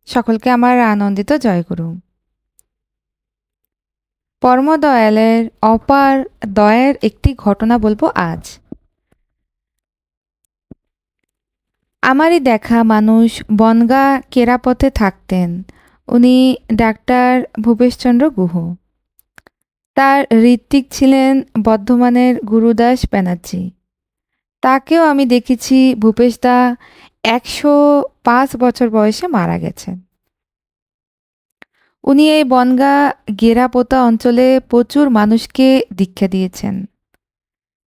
সকলকে আমার আনন্দিত জয়গুরু। পরম দয়ালের অপার দয়ের একটি ঘটনা বলবো আজ। আমারই দেখা মানুষ বনগাঁ কেরাপথে থাকতেন। উনি ডাক্তার ভূপেশচন্দ্র গুহ। তার ঋত্বিক ছিলেন বর্ধমানের গুরুদাস ব্যানার্জি। তাকেও আমি দেখেছি। ভূপেশদা 105 বছর বয়সে মারা গেছেন। উনি এই বনগাঁ গেরাপোতা অঞ্চলে প্রচুর মানুষকে দীক্ষা দিয়েছেন।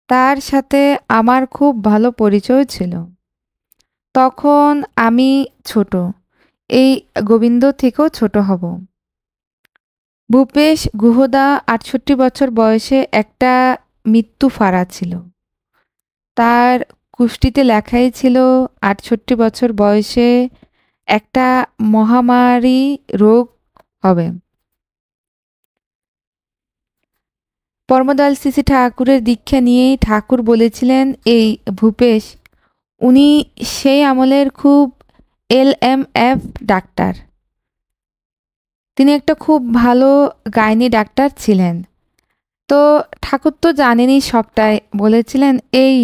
তার সাথে আমার খুব ভালো পরিচয় ছিল। তখন আমি ছোট, এই গোবিন্দ থেকেও ছোট হব। ভূপেশ গুহদা 68 বছর বয়সে একটা মৃত্যু ফাঁড়া ছিল। তার কুষ্টিতে লেখাই ছিল 68 বছর বয়সে একটা মহামারী রোগ হবে। পরমদয়াল শ্রী ঠাকুরের দীক্ষা নিয়েই ঠাকুর বলেছিলেন এই ভূপেশ, উনি সেই আমলের খুব LMF ডাক্তার। তিনি একটা খুব ভালো গাইনি ডাক্তার ছিলেন। তো ঠাকুর তো জানেনই সবটাই, বলেছিলেন এই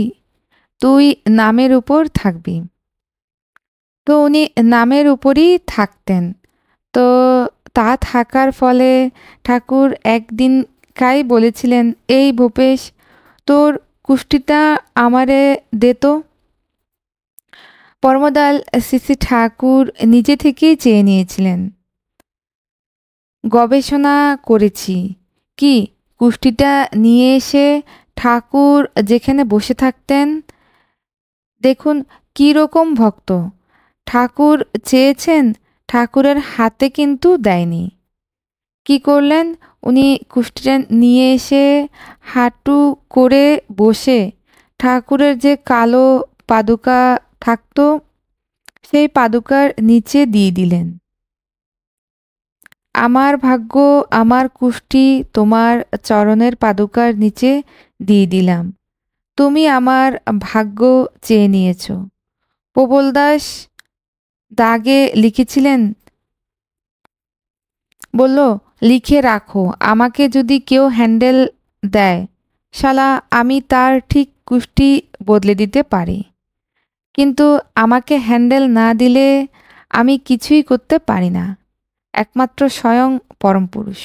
তুই নামের উপর থাকবি। তো উনি নামের উপরই থাকতেন। তো তা থাকার ফলে ঠাকুর একদিন কাই বলেছিলেন, এই ভূপেশ তোর কুষ্টিটা আমারে দে তো। পরমদয়াল শ্রী ঠাকুর নিজে থেকেই চেয়ে নিয়েছিলেন। গবেষণা করেছি কি কুষ্টিটা নিয়ে এসে ঠাকুর যেখানে বসে থাকতেন, দেখুন কী রকম ভক্ত। ঠাকুর চেয়েছেন, ঠাকুরের হাতে কিন্তু দেয়নি। কি করলেন, উনি কুষ্টিটা নিয়ে এসে হাঁটু করে বসে ঠাকুরের যে কালো পাদুকা থাকতো সেই পাদুকার নিচে দিয়ে দিলেন। আমার ভাগ্য, আমার কুষ্টি তোমার চরণের পাদুকার নিচে দিয়ে দিলাম। তুমি আমার ভাগ্য চেয়ে নিয়েছ। প্রবলদাস দাগে লিখেছিলেন, বলল লিখে রাখো, আমাকে যদি কেউ হ্যান্ডেল দেয় শালা আমি তার ঠিক কুষ্টি বদলে দিতে পারি, কিন্তু আমাকে হ্যান্ডেল না দিলে আমি কিছুই করতে পারি না। একমাত্র স্বয়ং পরম পুরুষ।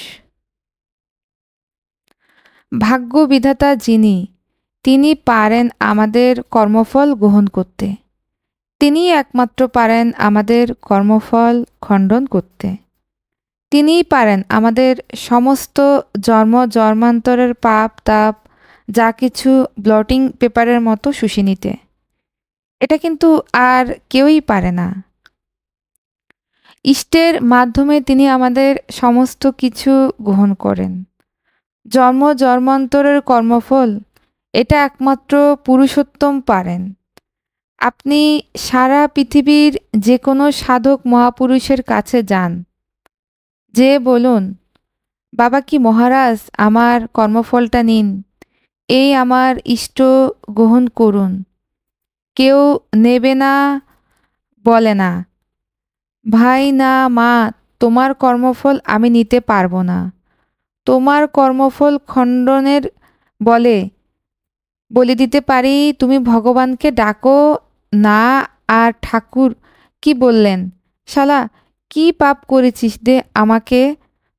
ভাগ্য বিধাতা যিনি, তিনি পারেন আমাদের কর্মফল গ্রহণ করতে। তিনি একমাত্র পারেন আমাদের কর্মফল খণ্ডন করতে। তিনিই পারেন আমাদের সমস্ত জন্ম জন্মান্তরের পাপ তাপ যা কিছু ব্লটিং পেপারের মতো শুষে নিতে। এটা কিন্তু আর কেউই পারে না। ইষ্টের মাধ্যমে তিনি আমাদের সমস্ত কিছু গ্রহণ করেন। জন্ম জন্মান্তরের কর্মফল এটা একমাত্র পুরুষোত্তম পারেন। আপনি সারা পৃথিবীর যে কোনো সাধক মহাপুরুষের কাছে যান, যে বলুন বাবা কি মহারাজ আমার কর্মফলটা নিন, এই আমার ইষ্ট গ্রহণ করুন। কেউ নেবে না, বলে না ভাই না মা তোমার কর্মফল আমি নিতে পারবো না। তোমার কর্মফল খণ্ডনের বলে দিতে পারি, তুমি ভগবানকে ডাকো না। আর ঠাকুর কি বললেন, শালা কি পাপ করেছিস, দে আমাকে,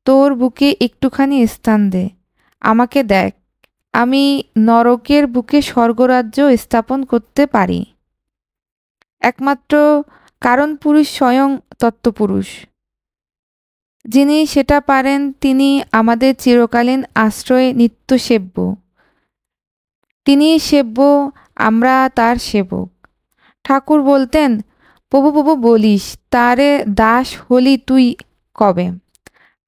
তোর বুকে একটুখানি স্থান দে, আমাকে দেখ, আমি নরকের বুকে স্বর্গরাজ্য স্থাপন করতে পারি। একমাত্র কারণ পুরুষ স্বয়ং তত্ত্বপুরুষ, যিনি সেটা পারেন তিনি আমাদের চিরকালীন আশ্রয়ে নিত্য সেব্য। তিনি সেব্য, আমরা তার সেবক। ঠাকুর বলতেন, প্রভু প্রভু বলিস, তারে দাস হলি তুই কবে?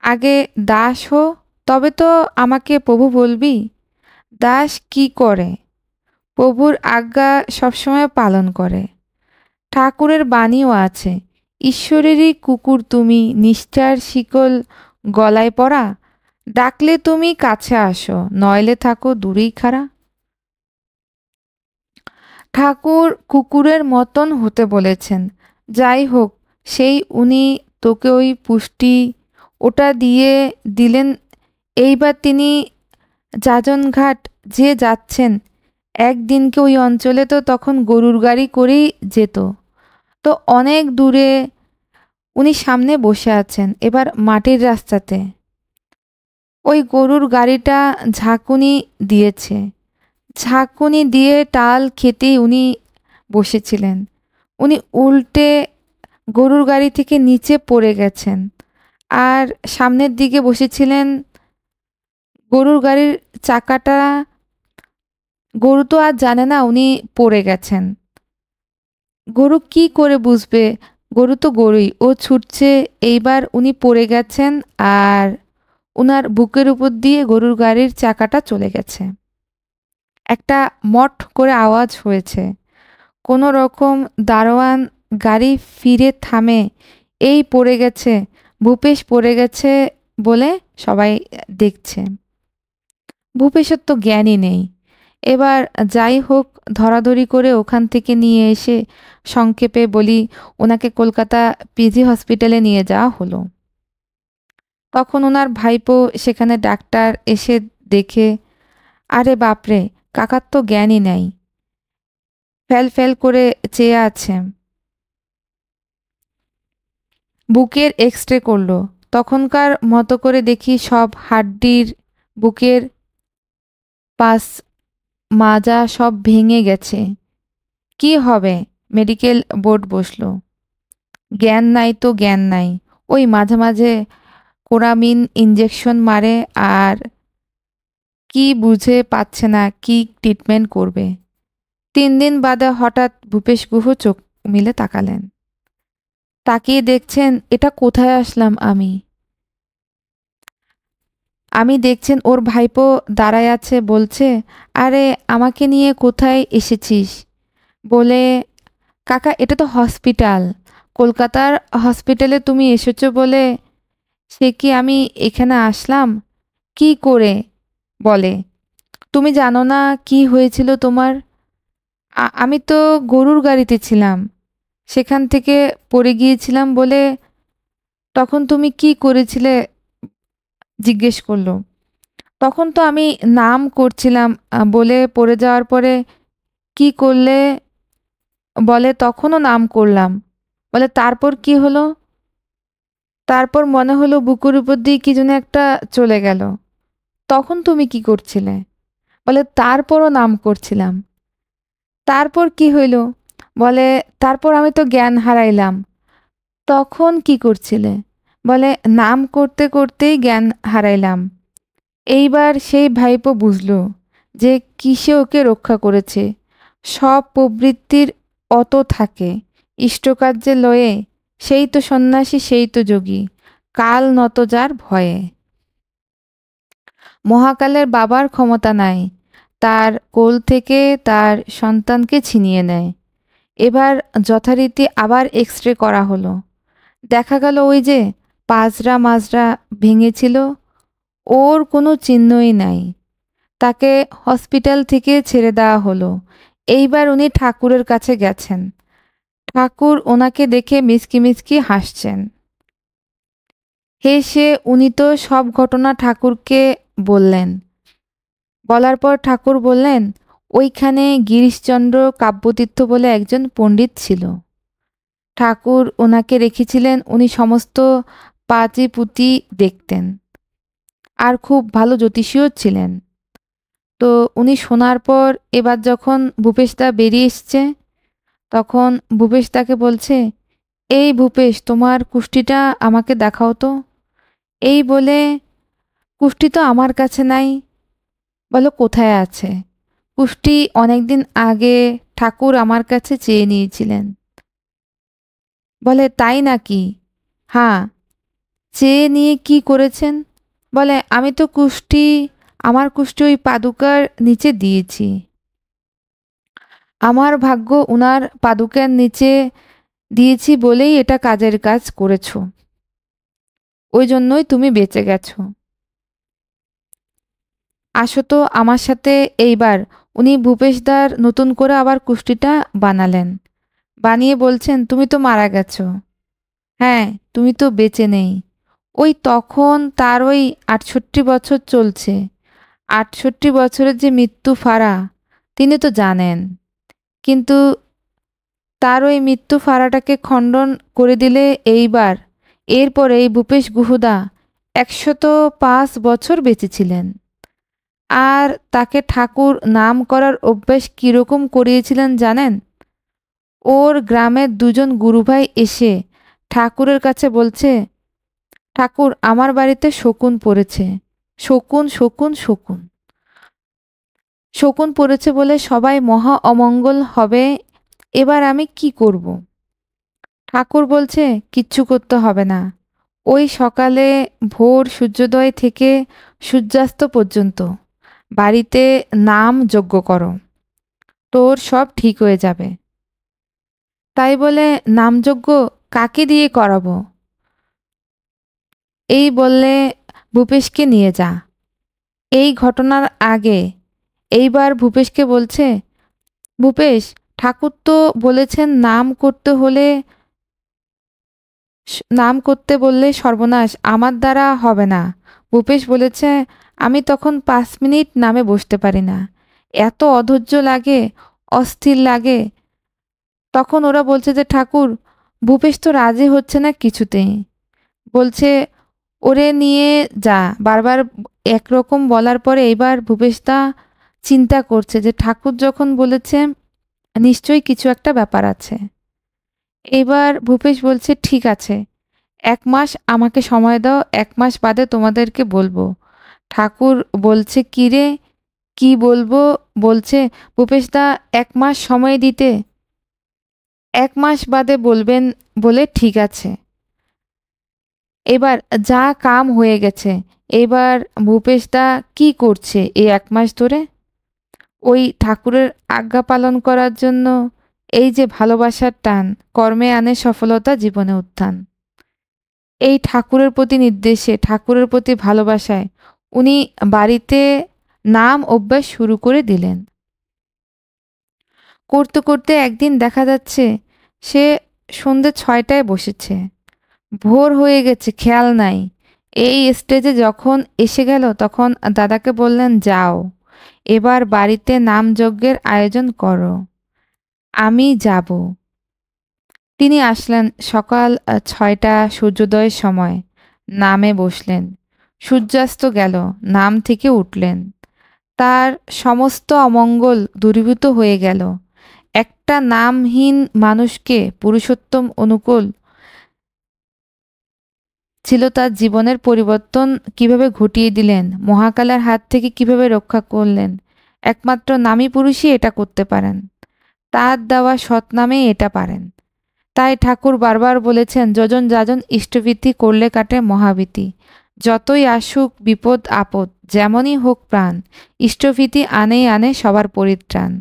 আগে দাস হো, তবে তো আমাকে প্রভু বলবি। দাস কি করে? প্রভুর আজ্ঞা সবসময় পালন করে। ঠাকুরের বাণীও আছে, ঈশ্বরেরই কুকুর তুমি, নিষ্ঠার শিকল গলায় পরা, ডাকলে তুমি কাছে আসো, নইলে থাকো দূরেই খাড়া। ঠাকুর কুকুরের মতন হতে বলেছেন। যাই হোক, সেই উনি তোকে ওই পুষ্টি ওটা দিয়ে দিলেন। এইবার তিনি যাজনঘাট যে যাচ্ছেন, একদিনকে ওই অঞ্চলে তো তখন গরুর গাড়ি করেই যেত। তো অনেক দূরে উনি সামনে বসে আছেন এবার মাটির রাস্তাতে। ওই গরুর গাড়িটা ঝাঁকুনি দিয়েছে, ঝাঁকুনি দিয়ে টাল খেতেই উনি বসেছিলেন। উনি উল্টে গরুর গাড়ি থেকে নিচে পড়ে গেছেন, আর সামনের দিকে বসেছিলেন। গরুর গাড়ির চাকাটা, গরু তো আর জানে না উনি পড়ে গেছেন। গরু কি করে বুঝবে? গরু তো গরুই, ও ছুটছে। এইবার উনি পড়ে গেছেন আর ওনার বুকের উপর দিয়ে গরুর গাড়ির চাকাটা চলে গেছে। একটা মট করে আওয়াজ হয়েছে। কোনো রকম দারোয়ান গাড়ি ফিরে থামে। এই পড়ে গেছে, ভূপেশ পড়ে গেছে বলে সবাই দেখছে। ভূপেশের তো জ্ঞানই নেই। এবার যাই হোক, ধরাধরি করে ওখান থেকে নিয়ে এসে সংক্ষেপে বলি ওনাকে কলকাতা পিজি হসপিটালে নিয়ে যাওয়া হলো। তখন ওনার ভাইপো সেখানে ডাক্তার এসে দেখে, আরে বাপরে, কাকার তো জ্ঞানই নাই, ফেল ফেল করে চেয়ে আছে। বুকের এক্সরে করলো। তখনকার মতো করে দেখি সব হাড্ডির, বুকের পাশ, মাজা সব ভেঙে গেছে। কি হবে? মেডিকেল বোর্ড বসলো। জ্ঞান নাই তো জ্ঞান নাই, ওই মাঝে মাঝে কোরামিন ইঞ্জেকশন মারে আর কি বুঝে পাচ্ছে না কি ট্রিটমেন্ট করবে। 3 দিন বাদে হঠাৎ ভূপেশ গুহ চোখ মিলে তাকালেন। তাকিয়ে দেখছেন এটা কোথায় আসলাম আমি। আমি দেখছেন ওর ভাইপো দাঁড়ায় আছে, বলছে, আরে আমাকে নিয়ে কোথায় এসেছিস? বলে, কাকা এটা তো হসপিটাল, কলকাতার হসপিটালে তুমি এসেছো বলে সে কি আমি এখানে আসলাম? কি করে? বলে, তুমি জানো না কি হয়েছিল তোমার? আমি তো গরুর গাড়িতে ছিলাম, সেখান থেকে পড়ে গিয়েছিলাম বলে। তখন তুমি কি করেছিলে জিজ্ঞেস করলো। তখন তো আমি নাম করছিলাম বলে পড়ে যাওয়ার পরে কি করলে? বলে তখনও নাম করলাম। বলে তারপর কি হলো? তারপর মনে হলো বুকের উপর দিয়ে কি যেন একটা চলে গেল। তখন তুমি কি করছিলে? বলে তারপরও নাম করছিলাম। তারপর কি হইল? বলে তারপর আমি তো জ্ঞান হারাইলাম। তখন কি করছিলে? বলে নাম করতে করতেই জ্ঞান হারাইলাম। এইবার সেই ভাইপো বুঝল যে কিসে ওকে রক্ষা করেছে। সব প্রবৃত্তির অত থাকে, ইষ্টকার্যে লয়ে, সেই তো সন্ন্যাসী, সেই তো যোগী, কাল নত যার ভয়ে। মহাকালের বাবার ক্ষমতা নাই, তার কোল থেকে তার সন্তানকে ছিনিয়ে নেয়। এবার যথারীতি আবার এক্সরে করা হলো। দেখা গেল ওই যে পাজরা মাজরা ভেঙেছিল, ওর কোনো চিহ্নই নাই। তাকে হসপিটাল থেকে ছেড়ে দেওয়া হলো। এইবার উনি ঠাকুরের কাছে গেছেন। ঠাকুর ওনাকে দেখে মিচকি মিচকি হাসছেন। হেসে উনি তো সব ঘটনা ঠাকুরকে বললেন। বলার পর ঠাকুর বললেন, ওইখানে গিরিশচন্দ্র কাব্যতীর্থ বলে একজন পণ্ডিত ছিল। ঠাকুর ওনাকে রেখেছিলেন, উনি সমস্ত পাঁচি পুঁতি দেখতেন আর খুব ভালো জ্যোতিষীও ছিলেন। তো উনি শোনার পর এবার যখন ভূপেশদা বেরিয়ে এসছে, তখন ভূপেশদাকে বলছে, এই ভূপেশ, তোমার কুষ্টিটা আমাকে দেখাও তো। এই বলে, কুষ্টি তো আমার কাছে নাই। বলো কোথায় আছে? কুষ্টি অনেকদিন আগে ঠাকুর আমার কাছে চেয়ে নিয়েছিলেন। বলে তাই নাকি? হ্যাঁ। চেয়ে নিয়ে কি করেছেন? বলে আমি তো কুষ্টি, আমার কুষ্টি ওই পাদুকার নিচে দিয়েছি। আমার ভাগ্য উনার পাদুকার নিচে দিয়েছি বলেই এটা কাজের কাজ করেছো, ওই জন্যই তুমি বেঁচে গেছো। আসো তো আমার সাথে এইবার। উনি ভূপেশদার নতুন করে আবার কুষ্টিটা বানালেন। বানিয়ে বলছেন, তুমি তো মারা গেছো। হ্যাঁ, তুমি তো বেঁচে নেই। ওই তখন তার ওই ৬৮ বছর চলছে। ৬৮ বছরের যে মৃত্যু ফাঁড়া, তিনি তো জানেন। কিন্তু তার ওই মৃত্যু ফাঁড়াটাকে খণ্ডন করে দিলে এইবার, এরপরে এই ভূপেশ গুহদা ১০৫ বছর বেঁচে ছিলেন। আর তাকে ঠাকুর নাম করার অভ্যাস কীরকম করিয়েছিলেন জানেন? ওর গ্রামের দুজন গুরুভাই এসে ঠাকুরের কাছে বলছে, ঠাকুর আমার বাড়িতে শকুন পড়েছে, শকুন শকুন শকুন। শকুন পড়েছে বলে সবাই মহা অমঙ্গল হবে, এবার আমি কি করব? ঠাকুর বলছে, কিচ্ছু করতে হবে না। ওই সকালে ভোর সূর্যোদয় থেকে সূর্যাস্ত পর্যন্ত বাড়িতে নাম যজ্ঞ করো, তোর সব ঠিক হয়ে যাবে। তাই বলে নামযজ্ঞ কাকে দিয়ে করাবো? এই বললে ভূপেশকে নিয়ে যা। এই ঘটনার আগে এইবার ভূপেশকে বলছে, ভূপেশ, ঠাকুর তো বলেছেন নাম করতে বললে সর্বনাশ, আমার দ্বারা হবে না। ভূপেশ বলেছে, আমি তখন ৫ মিনিট নামে বসতে পারি না, এত অধৈর্য লাগে, অস্থির লাগে। তখন ওরা বলছে যে ঠাকুর, ভূপেশ তো রাজি হচ্ছে না কিছুতেই। বলছে, ওরে নিয়ে যা। বারবার একরকম বলার পরে এইবার ভূপেশদা চিন্তা করছে যে ঠাকুর যখন বলেছে নিশ্চয়ই কিছু একটা ব্যাপার আছে। এবার ভূপেশ বলছে, ঠিক আছে, ১ মাস আমাকে সময় দাও, ১ মাস বাদে তোমাদেরকে বলবো। ঠাকুর বলছে, কি রে, কি বলবো? বলছে, ভূপেশদা ১ মাস সময় দিতে, ১ মাস বাদে বলবেন বলে ঠিক আছে। এবার যা কাম হয়ে গেছে, এবার ভূপেশদা কি করছে এই ১ মাস ধরে? ওই ঠাকুরের আজ্ঞা পালন করার জন্য। এই যে ভালোবাসার টান, কর্মে আনে সফলতা, জীবনে উত্থান। এই ঠাকুরের প্রতি নির্দেশে, ঠাকুরের প্রতি ভালোবাসায় উনি বাড়িতে নাম অভ্যাস শুরু করে দিলেন। করতে করতে একদিন দেখা যাচ্ছে সে সন্ধ্যে ৬টায় বসেছে, ভোর হয়ে গেছে, খেয়াল নাই। এই স্টেজে যখন এসে গেল তখন দাদাকে বললেন, যাও এবার বাড়িতে নামযজ্ঞের আয়োজন করো, আমি যাব। তিনি আসলেন সকাল ৬টা, সূর্যোদয়ের সময়। নামে বসলেন। সূর্যাস্ত গেল, নাম থেকে উঠলেন। তার সমস্ত অমঙ্গল দূরীভূত হয়ে গেল। একটা নামহীন মানুষকে পুরুষোত্তম অনুকূল ছিল, তার জীবনের পরিবর্তন কিভাবে ঘটিয়ে দিলেন, মহাকালের হাত থেকে কিভাবে রক্ষা করলেন। একমাত্র নামী পুরুষই এটা করতে পারেন, তার দেওয়া সৎনামেই এটা পারেন। তাই ঠাকুর বারবার বলেছেন, যজন যাজন ইষ্টভীতি করলে কাটে মহাভীতি। যতই আসুক বিপদ আপদ, যেমনই হোক প্রাণ, ইষ্টভীতি আনেই আনে সবার পরিত্রাণ।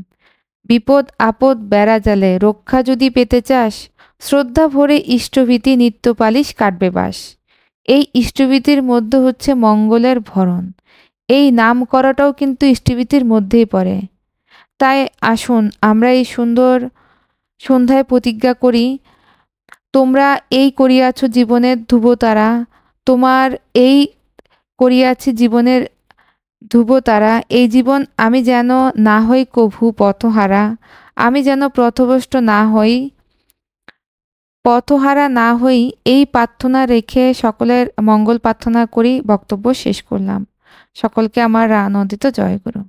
বিপদ আপদ বেড়া জালে রক্ষা যদি পেতে চাস, শ্রদ্ধা ভরে ইষ্টভীতি নিত্য পালিশ কাটবে বাস। এই ইষ্টভীতির মধ্যে হচ্ছে মঙ্গলের ভরণ। এই নাম করাটাও কিন্তু ইষ্টভীতির মধ্যেই পড়ে। তাই আসুন আমরা এই সুন্দর সন্ধ্যায় প্রতিজ্ঞা করি, তোমরা এই করিয়াছ জীবনের ধ্রুবতারা, তোমার এই করিয়াছি জীবনের ধ্রুবতারা, এই জীবন আমি যেন না হই কভু পথহারা, আমি যেন পথহারা না হই, এই প্রার্থনা রেখে সকলের মঙ্গল প্রার্থনা করি বক্তব্য শেষ করলাম। সকলকে আমার আনন্দিত জয়গুরু।